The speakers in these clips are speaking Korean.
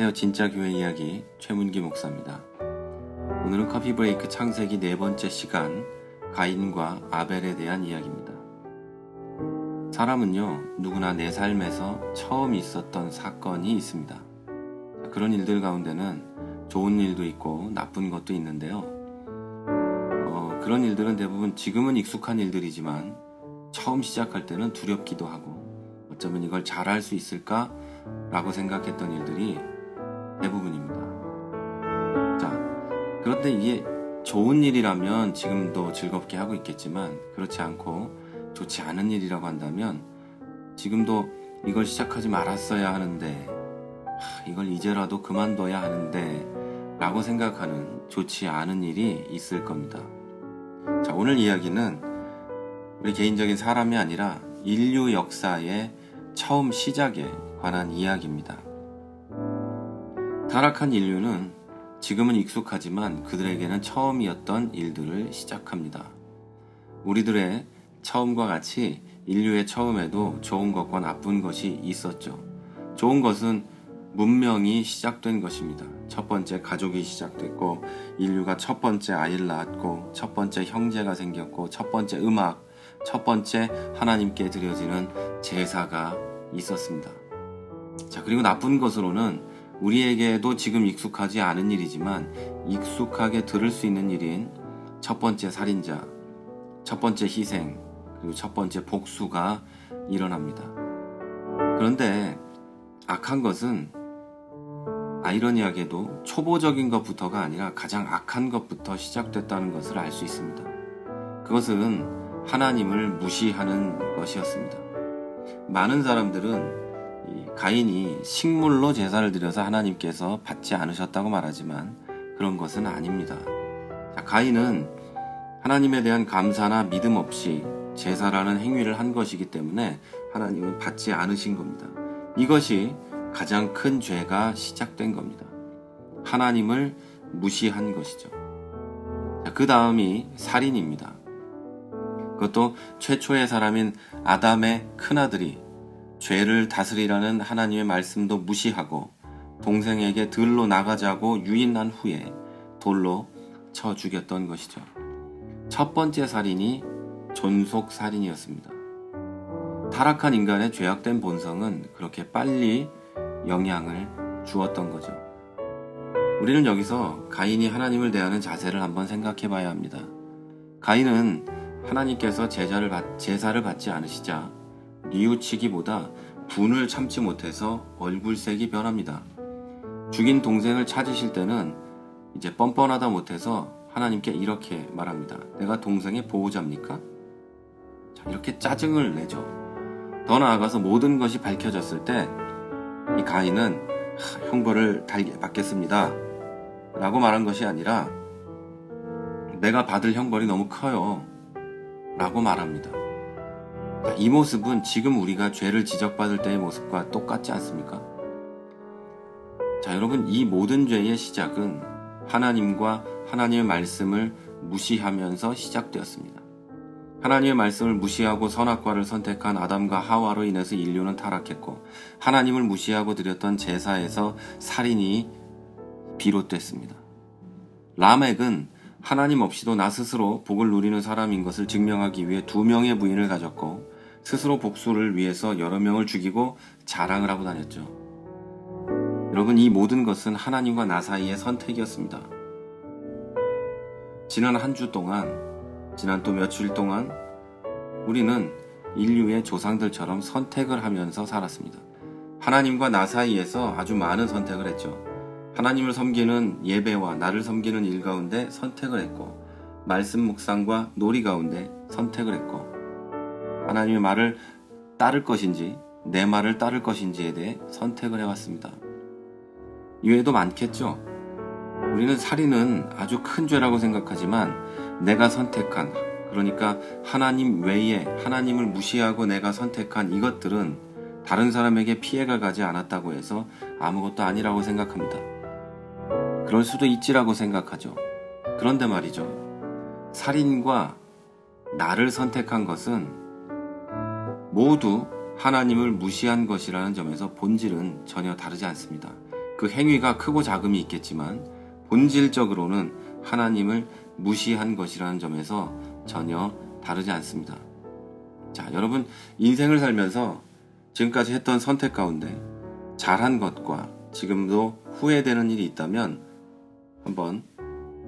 안녕하세요. 진짜 교회 이야기 최문기 목사입니다. 오늘은 커피 브레이크 창세기 4번째 시간, 가인과 아벨에 대한 이야기입니다. 사람은요, 누구나 내 삶에서 처음 있었던 사건이 있습니다. 그런 일들 가운데는 좋은 일도 있고 나쁜 것도 있는데요. 그런 일들은 대부분 지금은 익숙한 일들이지만 처음 시작할 때는 두렵기도 하고 어쩌면 이걸 잘할 수 있을까? 라고 생각했던 일들이 대부분입니다. 자, 그런데 이게 좋은 일이라면 지금도 즐겁게 하고 있겠지만 그렇지 않고 좋지 않은 일이라고 한다면 지금도 이걸 시작하지 말았어야 하는데 이걸 이제라도 그만둬야 하는데 라고 생각하는 좋지 않은 일이 있을 겁니다. 자, 오늘 이야기는 우리 개인적인 사람이 아니라 인류 역사의 처음 시작에 관한 이야기입니다. 타락한 인류는 지금은 익숙하지만 그들에게는 처음이었던 일들을 시작합니다. 우리들의 처음과 같이 인류의 처음에도 좋은 것과 나쁜 것이 있었죠. 좋은 것은 문명이 시작된 것입니다. 첫 번째 가족이 시작됐고 인류가 첫 번째 아이를 낳았고 첫 번째 형제가 생겼고 첫 번째 음악, 첫 번째 하나님께 드려지는 제사가 있었습니다. 자, 그리고 나쁜 것으로는 우리에게도 지금 익숙하지 않은 일이지만 익숙하게 들을 수 있는 일인 첫 번째 살인자, 첫 번째 희생, 그리고 첫 번째 복수가 일어납니다. 그런데 악한 것은 아이러니하게도 초보적인 것부터가 아니라 가장 악한 것부터 시작됐다는 것을 알 수 있습니다. 그것은 하나님을 무시하는 것이었습니다. 많은 사람들은 가인이 식물로 제사를 드려서 하나님께서 받지 않으셨다고 말하지만 그런 것은 아닙니다. 자, 가인은 하나님에 대한 감사나 믿음 없이 제사라는 행위를 한 것이기 때문에 하나님은 받지 않으신 겁니다. 이것이 가장 큰 죄가 시작된 겁니다. 하나님을 무시한 것이죠. 자, 그 다음이 살인입니다. 그것도 최초의 사람인 아담의 큰아들이 죄를 다스리라는 하나님의 말씀도 무시하고 동생에게 들로 나가자고 유인한 후에 돌로 쳐 죽였던 것이죠. 첫 번째 살인이 존속살인이었습니다. 타락한 인간의 죄악된 본성은 그렇게 빨리 영향을 주었던 거죠. 우리는 여기서 가인이 하나님을 대하는 자세를 한번 생각해 봐야 합니다. 가인은 하나님께서 제사를 받지 않으시자 뉘우치기보다 분을 참지 못해서 얼굴색이 변합니다. 죽인 동생을 찾으실 때는 이제 뻔뻔하다 못해서 하나님께 이렇게 말합니다. 내가 동생의 보호자입니까? 자, 이렇게 짜증을 내죠. 더 나아가서 모든 것이 밝혀졌을 때 이 가인은 형벌을 달게 받겠습니다 라고 말한 것이 아니라 내가 받을 형벌이 너무 커요 라고 말합니다. 자, 이 모습은 지금 우리가 죄를 지적받을 때의 모습과 똑같지 않습니까? 자, 여러분, 이 모든 죄의 시작은 하나님과 하나님의 말씀을 무시하면서 시작되었습니다. 하나님의 말씀을 무시하고 선악과를 선택한 아담과 하와로 인해서 인류는 타락했고 하나님을 무시하고 드렸던 제사에서 살인이 비롯됐습니다. 라멕은 하나님 없이도 나 스스로 복을 누리는 사람인 것을 증명하기 위해 2명의 부인을 가졌고 스스로 복수를 위해서 여러 명을 죽이고 자랑을 하고 다녔죠. 여러분, 이 모든 것은 하나님과 나 사이의 선택이었습니다. 지난 한 주 동안, 지난 또 며칠 동안 우리는 인류의 조상들처럼 선택을 하면서 살았습니다. 하나님과 나 사이에서 아주 많은 선택을 했죠. 하나님을 섬기는 예배와 나를 섬기는 일 가운데 선택을 했고 말씀 묵상과 놀이 가운데 선택을 했고 하나님의 말을 따를 것인지 내 말을 따를 것인지에 대해 선택을 해왔습니다. 이외에도 많겠죠. 우리는 살인은 아주 큰 죄라고 생각하지만 내가 선택한, 그러니까 하나님 외에 하나님을 무시하고 내가 선택한 이것들은 다른 사람에게 피해가 가지 않았다고 해서 아무것도 아니라고 생각합니다. 그럴 수도 있지라고 생각하죠. 그런데 말이죠. 살인과 나를 선택한 것은 모두 하나님을 무시한 것이라는 점에서 본질은 전혀 다르지 않습니다. 그 행위가 크고 작음이 있겠지만 본질적으로는 하나님을 무시한 것이라는 점에서 전혀 다르지 않습니다. 자, 여러분 인생을 살면서 지금까지 했던 선택 가운데 잘한 것과 지금도 후회되는 일이 있다면 한번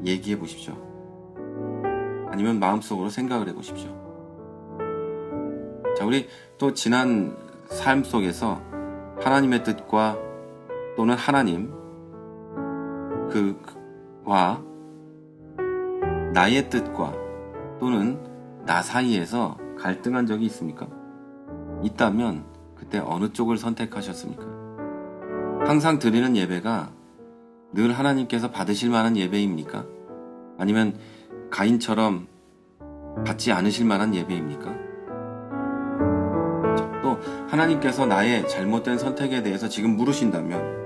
얘기해 보십시오. 아니면 마음속으로 생각을 해 보십시오. 자, 우리 또 지난 삶 속에서 하나님의 뜻과 또는 하나님 그와 나의 뜻과 또는 나 사이에서 갈등한 적이 있습니까? 있다면 그때 어느 쪽을 선택하셨습니까? 항상 드리는 예배가 늘 하나님께서 받으실 만한 예배입니까? 아니면 가인처럼 받지 않으실 만한 예배입니까? 또 하나님께서 나의 잘못된 선택에 대해서 지금 물으신다면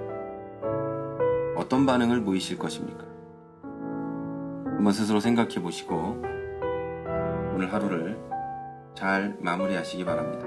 어떤 반응을 보이실 것입니까? 한번 스스로 생각해 보시고 오늘 하루를 잘 마무리하시기 바랍니다.